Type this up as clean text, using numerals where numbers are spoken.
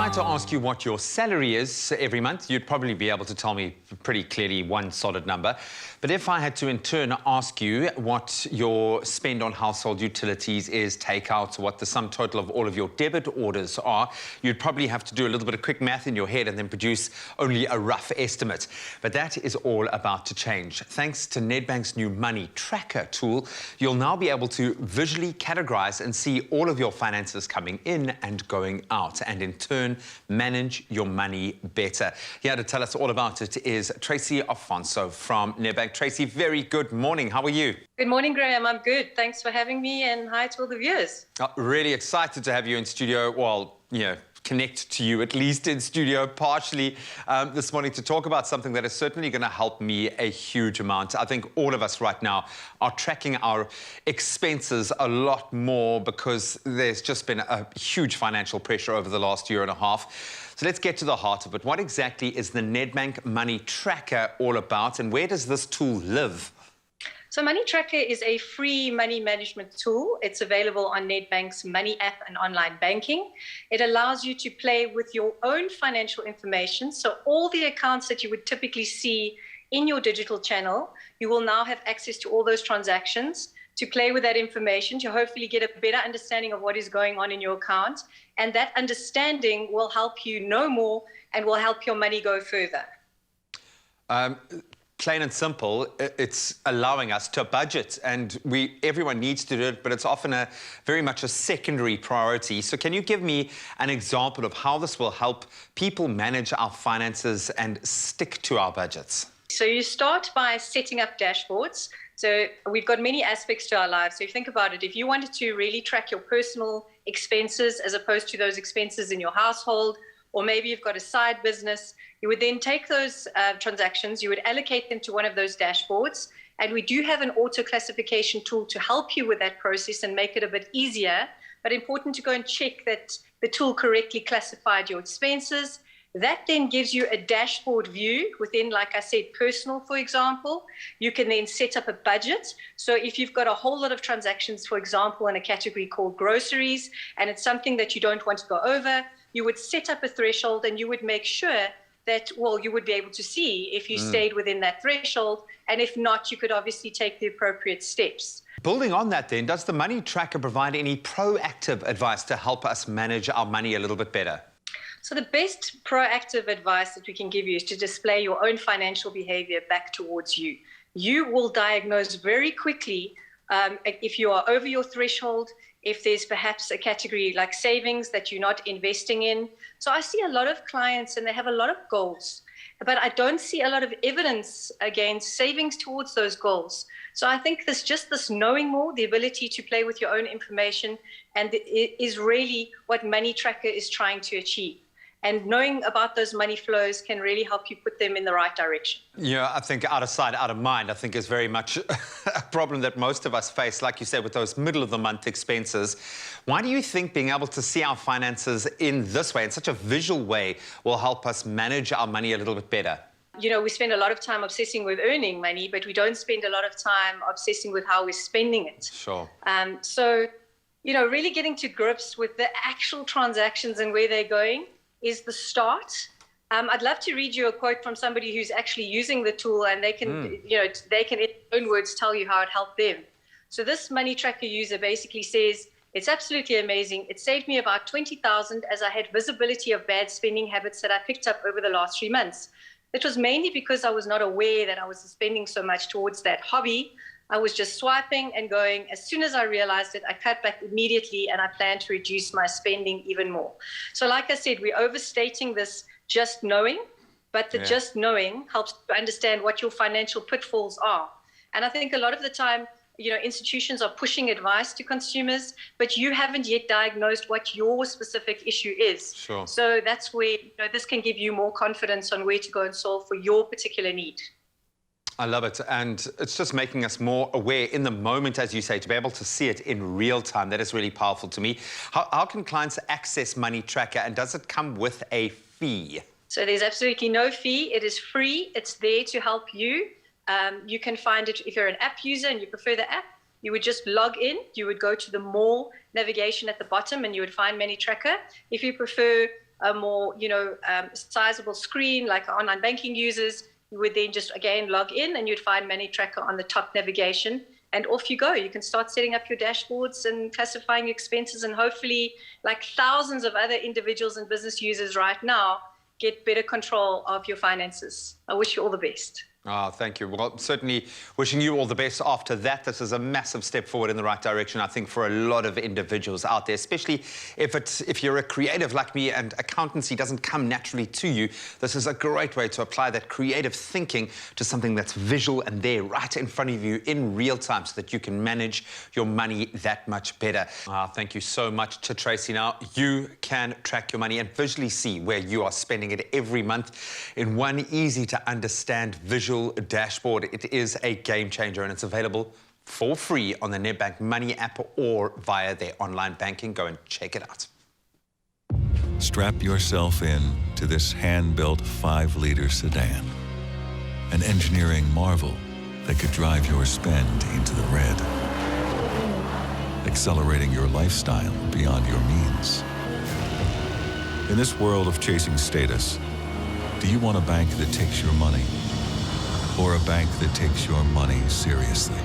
I had to ask you what your salary is every month, you'd probably be able to tell me pretty clearly one solid number. But if I had to in turn ask you what your spend on household utilities is, takeouts, what the sum total of all of your debit orders are, you'd probably have to do a little bit of quick math in your head and then produce only a rough estimate. But that is all about to change. Thanks to Nedbank's new money tracker tool, you'll now be able to visually categorize and see all of your finances coming in and going out, and in turn manage your money better. Here to tell us all about it is Tracy Afonso from Nedbank. Tracy, very good morning. How are you? Good morning, Graham. I'm good. Thanks for having me, and hi to all the viewers. Really excited to have you in studio. Well, connect to you at least in studio partially this morning to talk about something that is certainly going to help me a huge amount. I think all of us right now are tracking our expenses a lot more because there's just been a huge financial pressure over the last year and a half. So let's get to the heart of it. What exactly is the Nedbank Money Tracker all about, and where does this tool live? So Money Tracker is a free money management tool. It's available on Nedbank's Money app and online banking. It allows you to play with your own financial information. So all the accounts that you would typically see in your digital channel, you will now have access to all those transactions, to play with that information, to hopefully get a better understanding of what is going on in your account. And that understanding will help you know more and will help your money go further. Plain and simple, it's allowing us to budget, and everyone needs to do it, but it's often very much a secondary priority. So can you give me an example of how this will help people manage our finances and stick to our budgets? So you start by setting up dashboards. So we've got many aspects to our lives. So if you think about it, if you wanted to really track your personal expenses as opposed to those expenses in your household, or maybe you've got a side business, you would then take those transactions, you would allocate them to one of those dashboards, and we do have an auto classification tool to help you with that process and make it a bit easier, but important to go and check that the tool correctly classified your expenses. That then gives you a dashboard view within, like I said, personal, for example. You can then set up a budget. So if you've got a whole lot of transactions, for example, in a category called groceries, and it's something that you don't want to go over, you would set up a threshold and you would make sure that, well, you would be able to see if you stayed within that threshold, and if not, you could obviously take the appropriate steps. Building on that then, does the Money Tracker provide any proactive advice to help us manage our money a little bit better? So the best proactive advice that we can give you is to display your own financial behavior back towards you. You will diagnose very quickly if you are over your threshold, if there's perhaps a category like savings that you're not investing in. So I see a lot of clients and they have a lot of goals, but I don't see a lot of evidence against savings towards those goals. So I think this knowing more, the ability to play with your own information, and it is really what Money Tracker is trying to achieve. And knowing about those money flows can really help you put them in the right direction. Yeah, I think out of sight, out of mind, I think is very much a problem that most of us face, like you said, with those middle-of-the-month expenses. Why do you think being able to see our finances in this way, in such a visual way, will help us manage our money a little bit better? You know, we spend a lot of time obsessing with earning money, but we don't spend a lot of time obsessing with how we're spending it. Sure. So, really getting to grips with the actual transactions and where they're going is the start. I'd love to read you a quote from somebody who's actually using the tool, and they can, they can in their own words tell you how it helped them. So this Money Tracker user basically says, "It's absolutely amazing. It saved me about 20,000 as I had visibility of bad spending habits that I picked up over the last 3 months. It was mainly because I was not aware that I was spending so much towards that hobby. I was just swiping and going. As soon as I realized it, I cut back immediately, and I plan to reduce my spending even more." So like I said, we're overstating this just knowing, but the just knowing helps to understand what your financial pitfalls are. And I think a lot of the time, institutions are pushing advice to consumers, but you haven't yet diagnosed what your specific issue is. Sure. So that's where this can give you more confidence on where to go and solve for your particular need. I love it, and it's just making us more aware in the moment, as you say, to be able to see it in real time. That is really powerful to me. How can clients access Money Tracker, and does it come with a fee? So there's absolutely no fee. It is free. It's there to help you. You can find it if you're an app user and you prefer the app. You would just log in. You would go to the More navigation at the bottom, and you would find Money Tracker. If you prefer a more, sizable screen like online banking users, you would then just, again, log in and you'd find Money Tracker on the top navigation. And off you go. You can start setting up your dashboards and classifying expenses, and hopefully, like thousands of other individuals and business users right now, get better control of your finances. I wish you all the best. Oh, thank you. Well, certainly wishing you all the best after that. This is a massive step forward in the right direction, I think, for a lot of individuals out there, especially if you're a creative like me and accountancy doesn't come naturally to you. This is a great way to apply that creative thinking to something that's visual and there right in front of you in real time so that you can manage your money that much better. Thank you so much to Tracy. Now, you can track your money and visually see where you are spending it every month in one easy to understand visual dashboard. It is a game changer, and it's available for free on the Nedbank Money app or via their online banking. Go and check it out. Strap yourself in to this hand-built 5-liter sedan, an engineering marvel that could drive your spend into the red, accelerating your lifestyle beyond your means. In this world of chasing status, do you want a bank that takes your money, or a bank that takes your money seriously?